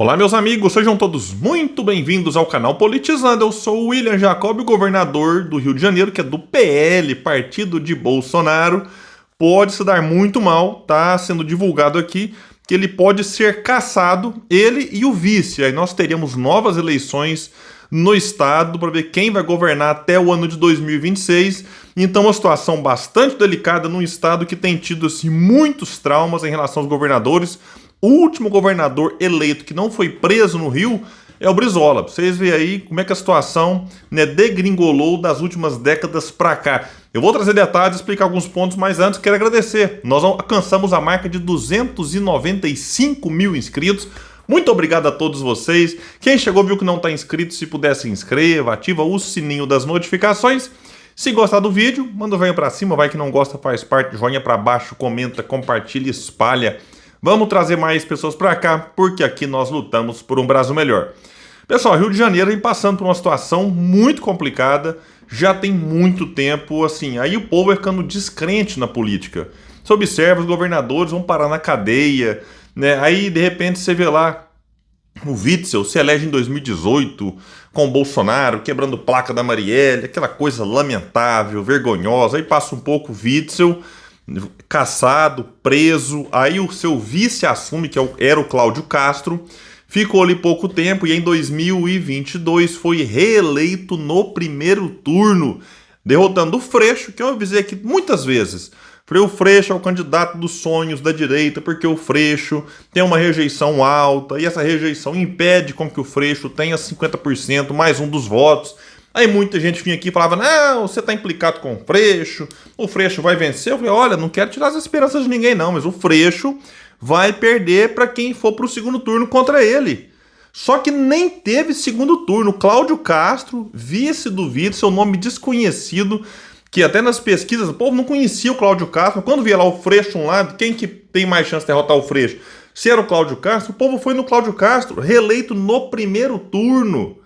Olá, meus amigos, sejam todos muito bem-vindos ao canal Politizando. Eu sou o William Jacob, o governador do Rio de Janeiro, que é do PL, partido de Bolsonaro. Pode se dar muito mal, tá sendo divulgado aqui que ele pode ser cassado, ele e o vice. Aí nós teríamos novas eleições no estado para ver quem vai governar até o ano de 2026. Então, uma situação bastante delicada num estado que tem tido assim, muitos traumas em relação aos governadores. O último governador eleito que não foi preso no Rio é o Brizola. Vocês veem aí como é que a situação degringolou das últimas décadas para cá. Eu vou trazer detalhes, explicar alguns pontos, mas antes quero agradecer. Nós alcançamos a marca de 295 mil inscritos. Muito obrigado a todos vocês. Quem chegou viu que não está inscrito, se puder se inscreva, ativa o sininho das notificações. Se gostar do vídeo, manda o joinha para cima, vai que não gosta, faz parte, joinha para baixo, comenta, compartilha e espalha. Vamos trazer mais pessoas para cá, porque aqui nós lutamos por um Brasil melhor. Pessoal, Rio de Janeiro vem passando por uma situação muito complicada, já tem muito tempo, assim, aí o povo vai ficando descrente na política. Você observa, os governadores vão parar na cadeia, né? Aí de repente você vê lá o Witzel se elege em 2018 com o Bolsonaro, quebrando placa da Marielle, aquela coisa lamentável, vergonhosa, aí passa um pouco o Witzel caçado, preso, aí o seu vice assume, que era o Cláudio Castro, ficou ali pouco tempo e em 2022 foi reeleito no primeiro turno, derrotando o Freixo, que eu avisei aqui muitas vezes. O Freixo é o candidato dos sonhos da direita, porque o Freixo tem uma rejeição alta e essa rejeição impede com que o Freixo tenha 50% mais um dos votos. Aí muita gente vinha aqui e falava, não, você tá implicado com o Freixo vai vencer. Eu falei, olha, não quero tirar as esperanças de ninguém não, mas o Freixo vai perder para quem for pro segundo turno contra ele. Só que nem teve segundo turno. Cláudio Castro, vice do Witzel, nome desconhecido, que até nas pesquisas o povo não conhecia o Cláudio Castro. Quando via lá o Freixo um lado, quem que tem mais chance de derrotar o Freixo? Se era o Cláudio Castro, o povo foi no Cláudio Castro, reeleito no primeiro turno.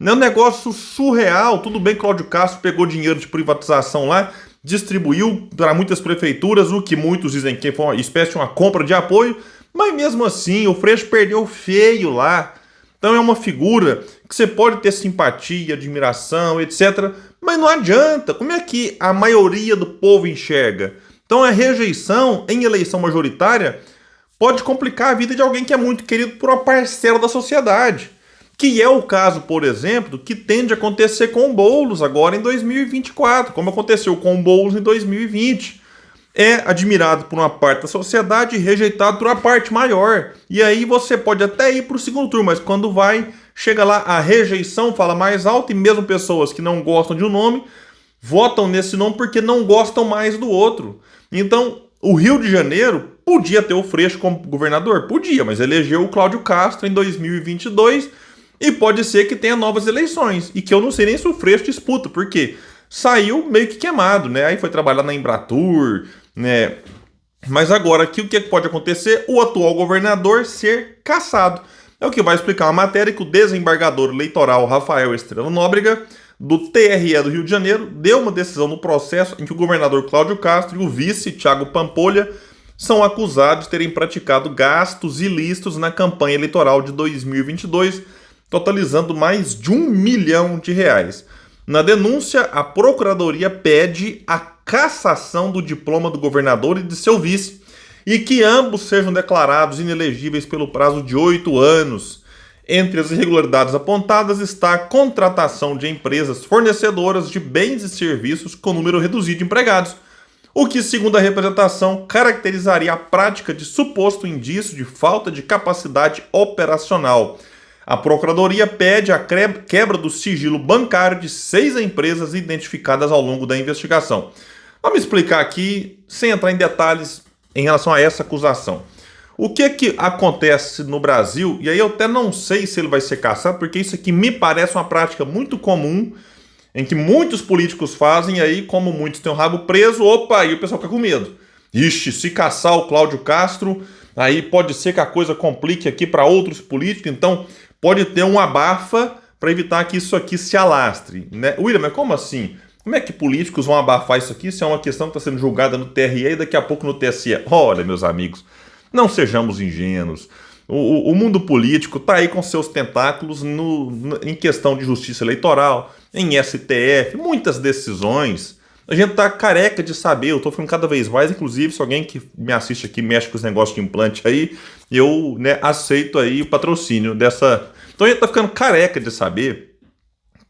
É um negócio surreal. Tudo bem que Cláudio Castro pegou dinheiro de privatização lá, distribuiu para muitas prefeituras, o que muitos dizem que foi uma espécie de uma compra de apoio, mas mesmo assim o Freixo perdeu feio lá. Então é uma figura que você pode ter simpatia, admiração, etc. Mas não adianta. Como é que a maioria do povo enxerga? Então a rejeição em eleição majoritária pode complicar a vida de alguém que é muito querido por uma parcela da sociedade. Que é o caso, por exemplo, que tende a acontecer com o Boulos agora em 2024, como aconteceu com o Boulos em 2020. É admirado por uma parte da sociedade e rejeitado por uma parte maior. E aí você pode até ir para o segundo turno, mas quando chega lá, a rejeição fala mais alto e mesmo pessoas que não gostam de um nome votam nesse nome porque não gostam mais do outro. Então, o Rio de Janeiro podia ter o Freixo como governador? Podia, mas elegeu o Cláudio Castro em 2022 e pode ser que tenha novas eleições e que eu não sei nem se o Freixo disputa, porque saiu meio que queimado, né? Aí foi trabalhar na Embratur, né? Mas agora aqui o que pode acontecer? O atual governador ser cassado. É o que vai explicar uma matéria que o desembargador eleitoral Rafael Estrela Nóbrega, do TRE do Rio de Janeiro, deu uma decisão no processo em que o governador Cláudio Castro e o vice Thiago Pampolha são acusados de terem praticado gastos ilícitos na campanha eleitoral de 2022, totalizando mais de R$1 milhão. Na denúncia, a Procuradoria pede a cassação do diploma do governador e de seu vice e que ambos sejam declarados inelegíveis pelo prazo de 8 anos. Entre as irregularidades apontadas está a contratação de empresas fornecedoras de bens e serviços com número reduzido de empregados, o que, segundo a representação, caracterizaria a prática de suposto indício de falta de capacidade operacional. A Procuradoria pede a quebra do sigilo bancário de 6 empresas identificadas ao longo da investigação. Vamos explicar aqui, sem entrar em detalhes em relação a essa acusação. O que acontece no Brasil, e aí eu até não sei se ele vai ser cassado, porque isso aqui me parece uma prática muito comum, em que muitos políticos fazem, e aí como muitos têm o rabo preso, opa, aí o pessoal fica com medo. Ixi, se caçar o Cláudio Castro, aí pode ser que a coisa complique aqui para outros políticos, então pode ter um abafa para evitar que isso aqui se alastre, né? William, mas como assim? Como é que políticos vão abafar isso aqui se é uma questão que está sendo julgada no TRE e daqui a pouco no TSE? Olha, meus amigos, não sejamos ingênuos. O mundo político está aí com seus tentáculos em questão de justiça eleitoral, em STF, muitas decisões. A gente tá careca de saber, eu tô ficando cada vez mais, inclusive, se alguém que me assiste aqui mexe com os negócios de implante aí, eu, né, aceito aí o patrocínio dessa... Então a gente tá ficando careca de saber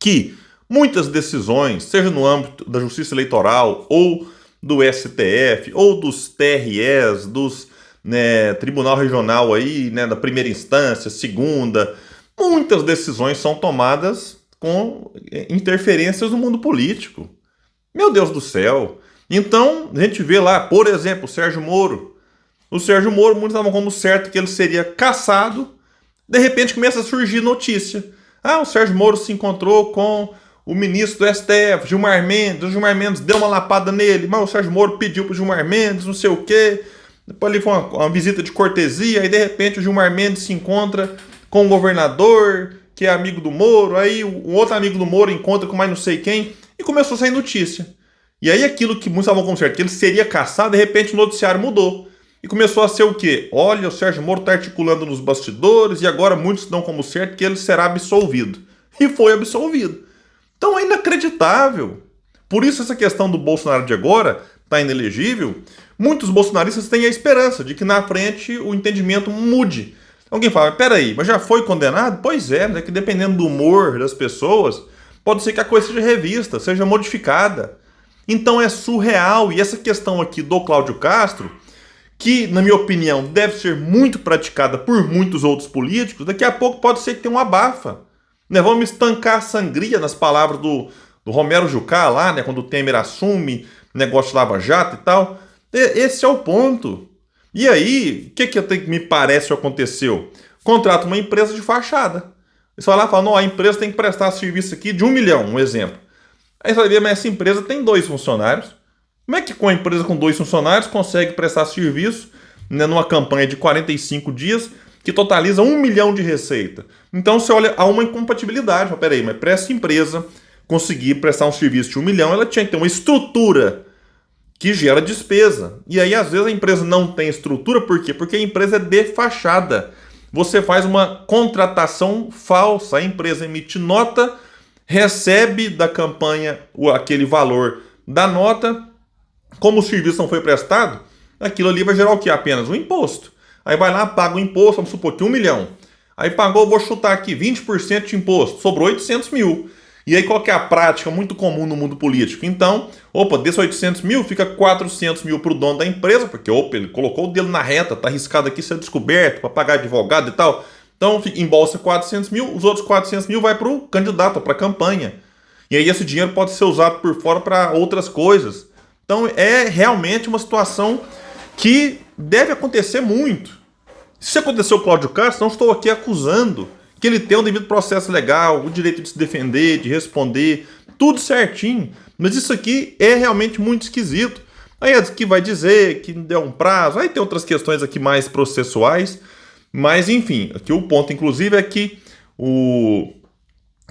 que muitas decisões, seja no âmbito da justiça eleitoral, ou do STF, ou dos TREs, dos, né, Tribunal Regional aí, né, da primeira instância, segunda, muitas decisões são tomadas com interferências no mundo político. Meu Deus do céu. Então, a gente vê lá, por exemplo, o Sérgio Moro. O Sérgio Moro, muitos estavam como certo que ele seria cassado. De repente começa a surgir notícia. Ah, o Sérgio Moro se encontrou com o ministro do STF, Gilmar Mendes. O Gilmar Mendes deu uma lapada nele, mas o Sérgio Moro pediu pro Gilmar Mendes, não sei o quê. Depois ali foi uma visita de cortesia, aí de repente o Gilmar Mendes se encontra com o governador, que é amigo do Moro, aí o outro amigo do Moro encontra com mais não sei quem, e começou a sair notícia. E aí aquilo que muitos estavam como certo, que ele seria caçado, de repente o noticiário mudou. E começou a ser o quê? Olha, o Sérgio Moro está articulando nos bastidores e agora muitos dão como certo que ele será absolvido. E foi absolvido. Então é inacreditável. Por isso essa questão do Bolsonaro de agora está inelegível. Muitos bolsonaristas têm a esperança de que na frente o entendimento mude. Alguém fala, peraí, mas já foi condenado? Pois é, mas é que dependendo do humor das pessoas, pode ser que a coisa seja revista, seja modificada. Então é surreal. E essa questão aqui do Cláudio Castro, que, na minha opinião, deve ser muito praticada por muitos outros políticos, daqui a pouco pode ser que tenha uma abafa. Né? Vamos estancar a sangria, nas palavras do Romero Jucá lá, né? Quando o Temer assume negócio de Lava Jato e tal. Esse é o ponto. E aí, o que me parece que aconteceu? Contrata uma empresa de fachada. Eles falam lá, não, a empresa tem que prestar serviço aqui de 1 milhão, um exemplo. Aí você vai ver, mas essa empresa tem 2 funcionários. Como é que com a empresa com 2 funcionários consegue prestar serviço, né, numa campanha de 45 dias que totaliza 1 milhão de receita? Então você olha, há uma incompatibilidade. Fala, peraí, mas para essa empresa conseguir prestar um serviço de 1 milhão, ela tinha que ter uma estrutura que gera despesa. E aí, às vezes, a empresa não tem estrutura, por quê? Porque a empresa é de fachada. Você faz uma contratação falsa, a empresa emite nota, recebe da campanha aquele valor da nota, como o serviço não foi prestado, aquilo ali vai gerar o quê? Apenas um imposto. Aí vai lá, paga o imposto, vamos supor que 1 milhão. Aí pagou, vou chutar aqui, 20% de imposto, sobrou 800 mil. E aí qual que é a prática muito comum no mundo político? Então, desses 800 mil, fica 400 mil para o dono da empresa, porque ele colocou o dedo na reta, tá arriscado aqui ser descoberto, para pagar advogado e tal. Então, embolsa 400 mil, os outros 400 mil vai para o candidato, para a campanha. E aí esse dinheiro pode ser usado por fora para outras coisas. Então, é realmente uma situação que deve acontecer muito. Se aconteceu com o Cláudio Castro, não estou aqui acusando que ele tem um devido processo legal, o direito de se defender, de responder, tudo certinho. Mas isso aqui é realmente muito esquisito. Aí aqui vai dizer que não deu um prazo, aí tem outras questões aqui mais processuais. Mas, enfim, aqui o ponto, inclusive, é que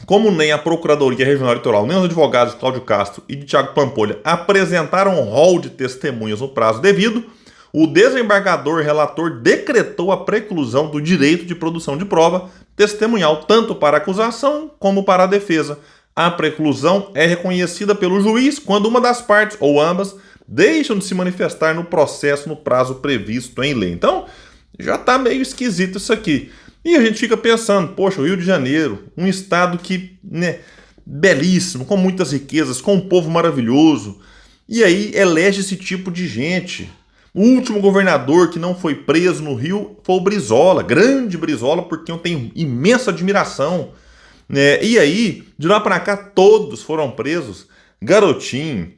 como nem a Procuradoria Regional Eleitoral, nem os advogados de Cláudio Castro e de Thiago Pampolha apresentaram um rol de testemunhas no prazo devido, o desembargador relator decretou a preclusão do direito de produção de prova testemunhal tanto para a acusação como para a defesa. A preclusão é reconhecida pelo juiz quando uma das partes, ou ambas, deixam de se manifestar no processo no prazo previsto em lei. Então, já está meio esquisito isso aqui. E a gente fica pensando, poxa, o Rio de Janeiro, um estado que, né, belíssimo, com muitas riquezas, com um povo maravilhoso, e aí elege esse tipo de gente. O último governador que não foi preso no Rio foi o Brizola, grande Brizola, porque eu tenho imensa admiração. Né? E aí, de lá para cá, todos foram presos. Garotinho,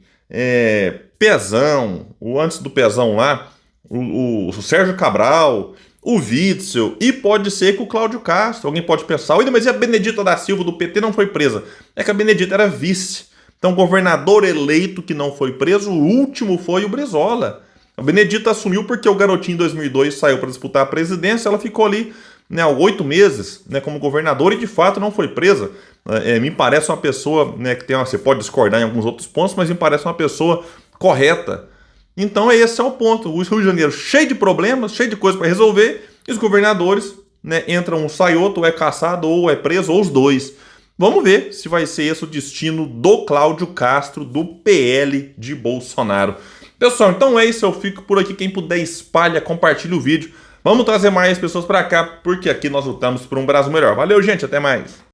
Pezão, antes do Pezão lá, o Sérgio Cabral, o Witzel, e pode ser que o Cláudio Castro. Alguém pode pensar, mas e a Benedita da Silva do PT não foi presa? É que a Benedita era vice. Então, governador eleito que não foi preso, o último foi o Brizola. A Benedita assumiu porque o garotinho em 2002 saiu para disputar a presidência, ela ficou ali, né, 8 meses, né, como governadora e de fato não foi presa. Me parece uma pessoa, né, que você pode discordar em alguns outros pontos, mas me parece uma pessoa correta. Então esse é o ponto. O Rio de Janeiro cheio de problemas, cheio de coisas para resolver, E os governadores, né, entra um, sai outro, ou é caçado, ou é preso, ou os dois. Vamos ver se vai ser esse o destino do Cláudio Castro, do PL de Bolsonaro. Pessoal, então é isso, eu fico por aqui. Quem puder, espalha, compartilha o vídeo. Vamos trazer mais pessoas para cá, porque aqui nós lutamos por um Brasil melhor. Valeu, gente, até mais.